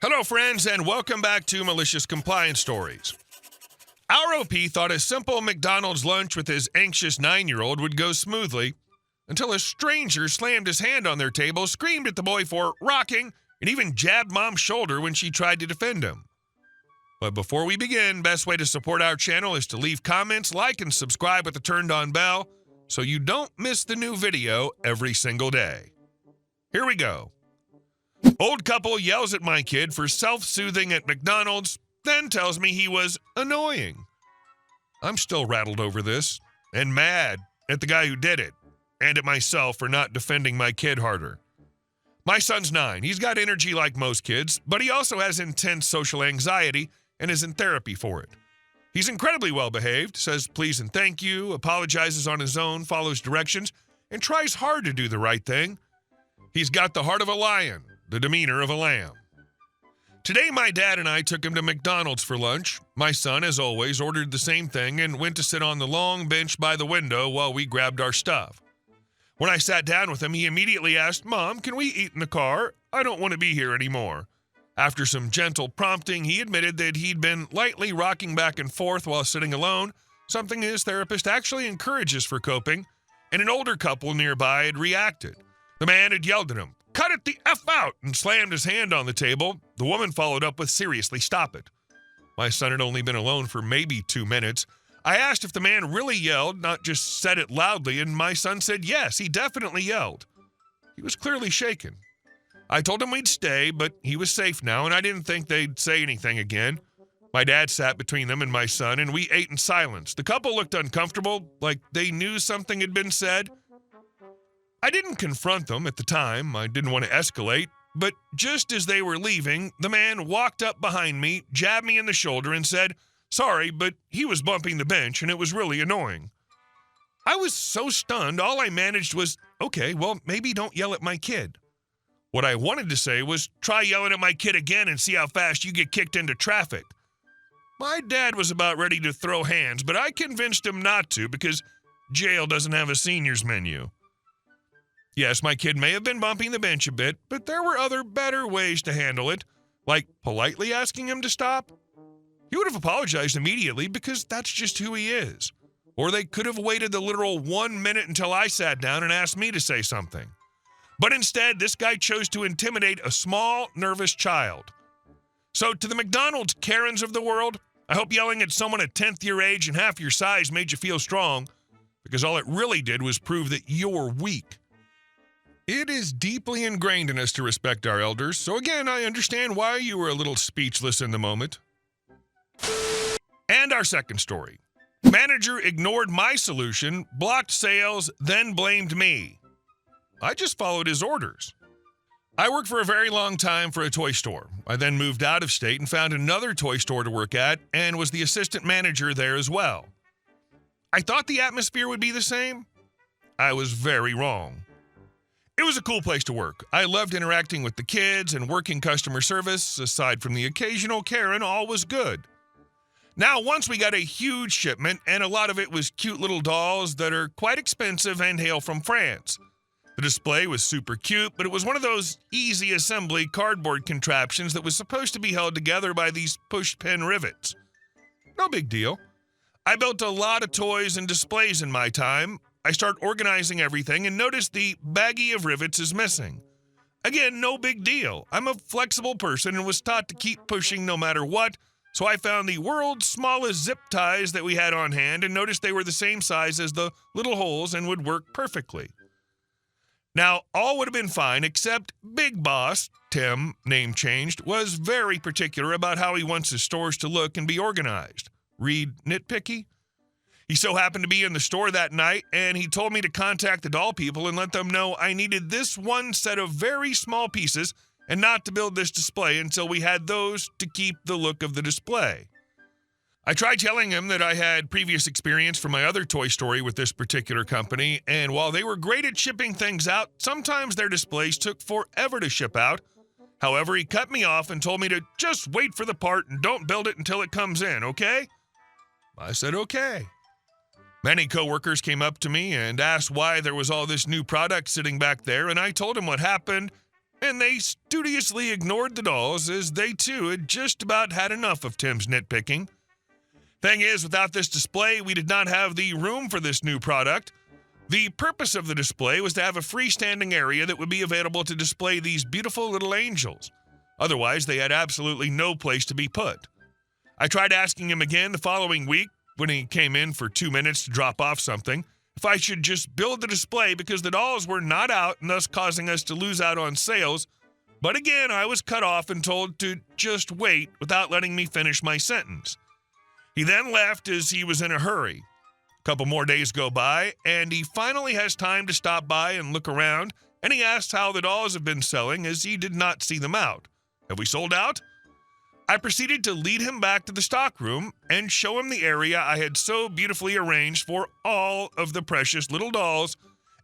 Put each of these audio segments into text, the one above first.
Hello, friends, and welcome back to Malicious Compliance Stories. Our OP thought a simple McDonald's lunch with his anxious 9-year-old would go smoothly until a stranger slammed his hand on their table, screamed at the boy for rocking, and even jabbed Mom's shoulder when she tried to defend him. But before we begin, best way to support our channel is to leave comments, like, and subscribe with the turned-on bell so you don't miss the new video every single day. Here we go. Old couple yells at my kid for self-soothing at McDonald's, then tells me he was annoying. I'm still rattled over this and mad at the guy who did it and at myself for not defending my kid harder. My son's 9. He's got energy like most kids, but he also has intense social anxiety and is in therapy for it. He's incredibly well-behaved, says please and thank you, apologizes on his own, follows directions, and tries hard to do the right thing. He's got the heart of a lion, the demeanor of a lamb. Today, my dad and I took him to McDonald's for lunch. My son, as always, ordered the same thing and went to sit on the long bench by the window while we grabbed our stuff. When I sat down with him, he immediately asked, "Mom, can we eat in the car? I don't want to be here anymore." After some gentle prompting, he admitted that he'd been lightly rocking back and forth while sitting alone, something his therapist actually encourages for coping, and an older couple nearby had reacted. The man had yelled at him, "Cut it the F out," and slammed his hand on the table. The woman followed up with, "Seriously, stop it." My son had only been alone for maybe 2 minutes. I asked if the man really yelled, not just said it loudly, and my son said yes, he definitely yelled. He was clearly shaken. I told him we'd stay, but he was safe now, and I didn't think they'd say anything again. My dad sat between them and my son, and we ate in silence. The couple looked uncomfortable, like they knew something had been said. I didn't confront them at the time. I didn't want to escalate, but just as they were leaving, the man walked up behind me, jabbed me in the shoulder, and said, "Sorry, but he was bumping the bench, and it was really annoying." I was so stunned, all I managed was, "Okay, well, maybe don't yell at my kid." What I wanted to say was, "Try yelling at my kid again and see how fast you get kicked into traffic." My dad was about ready to throw hands, but I convinced him not to because jail doesn't have a seniors menu. Yes, my kid may have been bumping the bench a bit, but there were other better ways to handle it, like politely asking him to stop. He would have apologized immediately because that's just who he is. Or they could have waited the literal 1 minute until I sat down and asked me to say something. But instead, this guy chose to intimidate a small, nervous child. So to the McDonald's Karens of the world, I hope yelling at someone a 10th your age and half your size made you feel strong, because all it really did was prove that you're weak. It is deeply ingrained in us to respect our elders, so again, I understand why you were a little speechless in the moment. And our second story. Manager ignored my solution, blocked sales, then blamed me. I just followed his orders. I worked for a very long time for a toy store. I then moved out of state and found another toy store to work at and was the assistant manager there as well. I thought the atmosphere would be the same. I was very wrong. It was a cool place to work. I loved interacting with the kids and working customer service. Aside from the occasional Karen, all was good. Now, once we got a huge shipment, and a lot of it was cute little dolls that are quite expensive and hail from France. The display was super cute, but it was one of those easy assembly cardboard contraptions that was supposed to be held together by these push-pin rivets. No big deal. I built a lot of toys and displays in my time. I start organizing everything and notice the baggie of rivets is missing. Again, no big deal. I'm a flexible person and was taught to keep pushing no matter what, so I found the world's smallest zip ties that we had on hand and noticed they were the same size as the little holes and would work perfectly. Now, all would have been fine except Big Boss, Tim, name changed, was very particular about how he wants his stores to look and be organized. Read nitpicky? He so happened to be in the store that night, and he told me to contact the doll people and let them know I needed this one set of very small pieces and not to build this display until we had those to keep the look of the display. I tried telling him that I had previous experience from my other toy story with this particular company, and while they were great at shipping things out, sometimes their displays took forever to ship out. However, he cut me off and told me to just wait for the part and don't build it until it comes in, okay? I said okay. Many coworkers came up to me and asked why there was all this new product sitting back there, and I told them what happened, and they studiously ignored the dolls as they too had just about had enough of Tim's nitpicking. Thing is, without this display, we did not have the room for this new product. The purpose of the display was to have a freestanding area that would be available to display these beautiful little angels. Otherwise, they had absolutely no place to be put. I tried asking him again the following week when he came in for 2 minutes to drop off something if I should just build the display because the dolls were not out and thus causing us to lose out on sales. But again, I was cut off and told to just wait without letting me finish my sentence. He then left as he was in a hurry. A couple more days go by, and he finally has time to stop by and look around, and he asks how the dolls have been selling as he did not see them out. Have we sold out? I proceeded to lead him back to the stockroom and show him the area I had so beautifully arranged for all of the precious little dolls,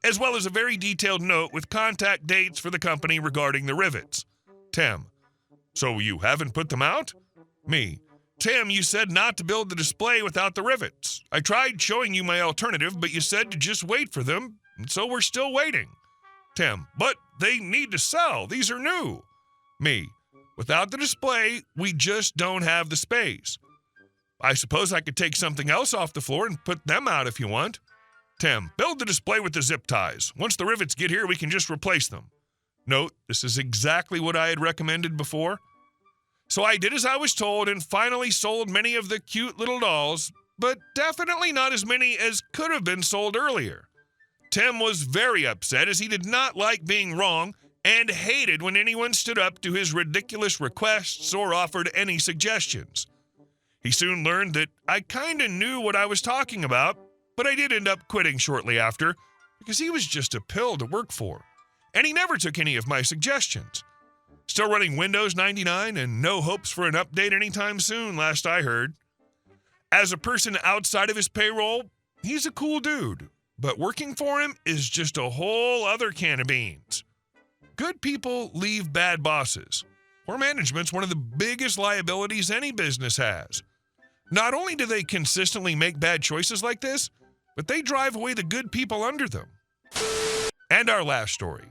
as well as a very detailed note with contact dates for the company regarding the rivets. Tim: so you haven't put them out? Me: Tim, you said not to build the display without the rivets. I tried showing you my alternative, but you said to just wait for them, and so we're still waiting. Tim: but they need to sell. These are new. Me: without the display, we just don't have the space. I suppose I could take something else off the floor and put them out if you want. Tim: build the display with the zip ties. Once the rivets get here, we can just replace them. Note, this is exactly what I had recommended before. So I did as I was told and finally sold many of the cute little dolls, but definitely not as many as could have been sold earlier. Tim was very upset as he did not like being wrong and hated when anyone stood up to his ridiculous requests or offered any suggestions. He soon learned that I kinda knew what I was talking about, but I did end up quitting shortly after because he was just a pill to work for, and he never took any of my suggestions. Still running Windows 99 and no hopes for an update anytime soon, last I heard. As a person outside of his payroll, he's a cool dude, but working for him is just a whole other can of beans. Good people leave bad bosses. Poor management's one of the biggest liabilities any business has. Not only do they consistently make bad choices like this, but they drive away the good people under them. And our last story.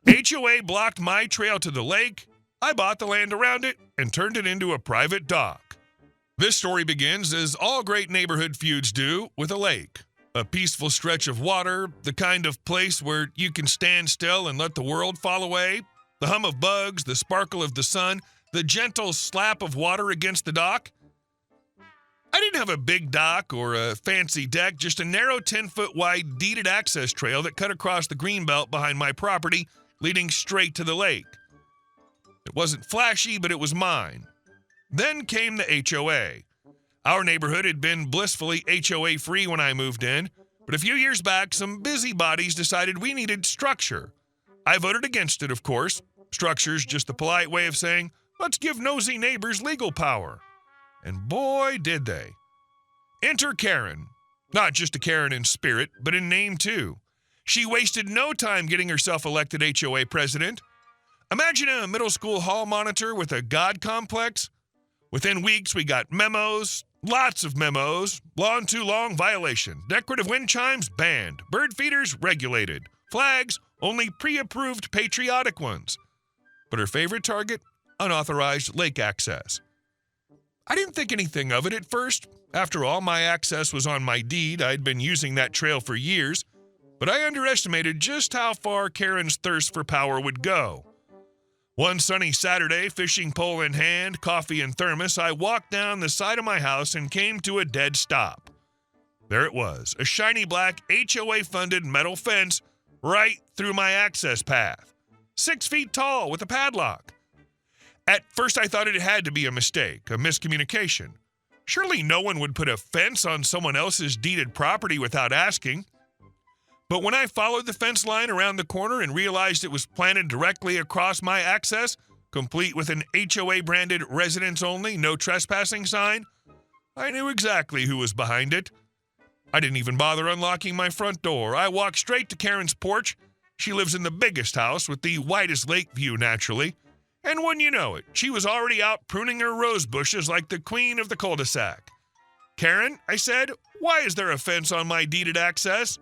HOA blocked my trail to the lake. I bought the land around it and turned it into a private dock. This story begins, as all great neighborhood feuds do, with a lake. A peaceful stretch of water, the kind of place where you can stand still and let the world fall away. The hum of bugs, the sparkle of the sun, the gentle slap of water against the dock. I didn't have a big dock or a fancy deck, just a narrow 10-foot wide deeded access trail that cut across the greenbelt behind my property, leading straight to the lake. It wasn't flashy, but it was mine. Then came the HOA. Our neighborhood had been blissfully HOA-free when I moved in, but a few years back, some busybodies decided we needed structure. I voted against it, of course. Structure's just the polite way of saying, let's give nosy neighbors legal power. And boy, did they. Enter Karen. Not just a Karen in spirit, but in name too. She wasted no time getting herself elected HOA president. Imagine a middle school hall monitor with a God complex. Within weeks, we got memos, lots of memos, lawn too long violation, decorative wind chimes banned, bird feeders regulated, flags only pre-approved patriotic ones. But her favorite target? Unauthorized lake access. I didn't think anything of it at first. After all, my access was on my deed. I'd been using that trail for years. But I underestimated just how far Karen's thirst for power would go. One sunny Saturday, fishing pole in hand, coffee in thermos, I walked down the side of my house and came to a dead stop. There it was, a shiny black HOA-funded metal fence right through my access path. 6 feet tall with a padlock. At first I thought it had to be a mistake, a miscommunication. Surely no one would put a fence on someone else's deeded property without asking. But when I followed the fence line around the corner and realized it was planted directly across my access, complete with an HOA-branded residents only, no trespassing sign, I knew exactly who was behind it. I didn't even bother unlocking my front door. I walked straight to Karen's porch. She lives in the biggest house with the widest lake view, naturally. And wouldn't you know it, she was already out pruning her rose bushes like the queen of the cul-de-sac. Karen, I said, why is there a fence on my deeded access?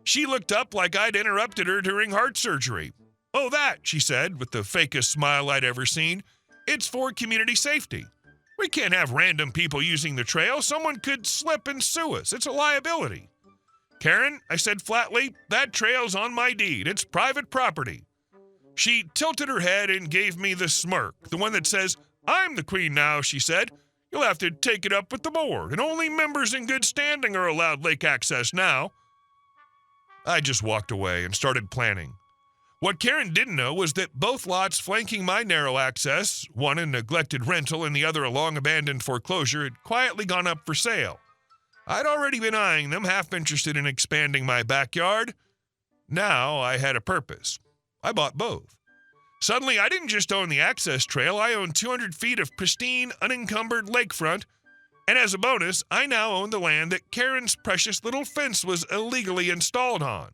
She looked up like I'd interrupted her during heart surgery. "Oh, that," she said, with the fakest smile I'd ever seen. "It's for community safety. We can't have random people using the trail. Someone could slip and sue us. It's a liability." "Karen," I said flatly, "that trail's on my deed. It's private property." She tilted her head and gave me the smirk, the one that says, "I'm the queen now," she said. "You'll have to take it up with the board, and only members in good standing are allowed lake access now." I just walked away and started planning. What Karen didn't know was that both lots flanking my narrow access, one a neglected rental and the other a long-abandoned foreclosure, had quietly gone up for sale. I'd already been eyeing them, half interested in expanding my backyard. Now I had a purpose. I bought both. Suddenly, I didn't just own the access trail, I owned 200 feet of pristine, unencumbered lakefront, and as a bonus, I now owned the land that Karen's precious little fence was illegally installed on.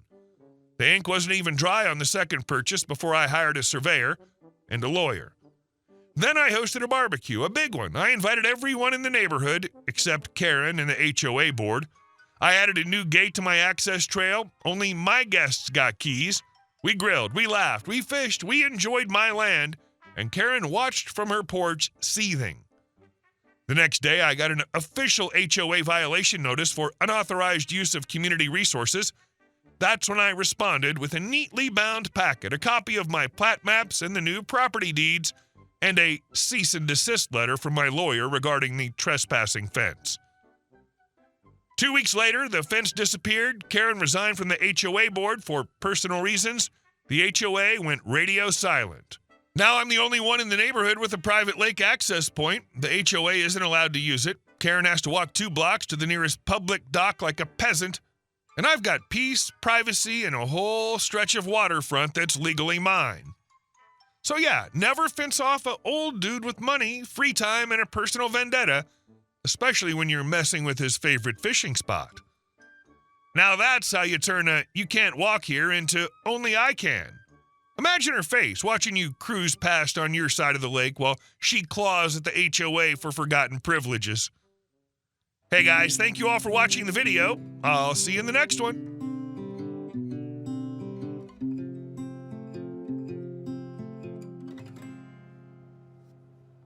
The ink wasn't even dry on the second purchase before I hired a surveyor and a lawyer. Then I hosted a barbecue, a big one. I invited everyone in the neighborhood, except Karen and the HOA board. I added a new gate to my access trail. Only my guests got keys. We grilled, we laughed, we fished, we enjoyed my land, and Karen watched from her porch, seething. The next day, I got an official HOA violation notice for unauthorized use of community resources. That's when I responded with a neatly bound packet, a copy of my plat maps and the new property deeds, and a cease and desist letter from my lawyer regarding the trespassing fence. 2 weeks later, the fence disappeared. Karen resigned from the HOA board for personal reasons. The HOA went radio silent. Now I'm the only one in the neighborhood with a private lake access point. The HOA isn't allowed to use it. Karen has to walk 2 blocks to the nearest public dock like a peasant. And I've got peace, privacy, and a whole stretch of waterfront that's legally mine. So yeah, never fence off an old dude with money, free time, and a personal vendetta, especially when you're messing with his favorite fishing spot. Now that's how you turn a "you can't walk here" into "only I can." Imagine her face watching you cruise past on your side of the lake while she claws at the HOA for forgotten privileges. Hey guys, thank you all for watching the video. I'll see you in the next one.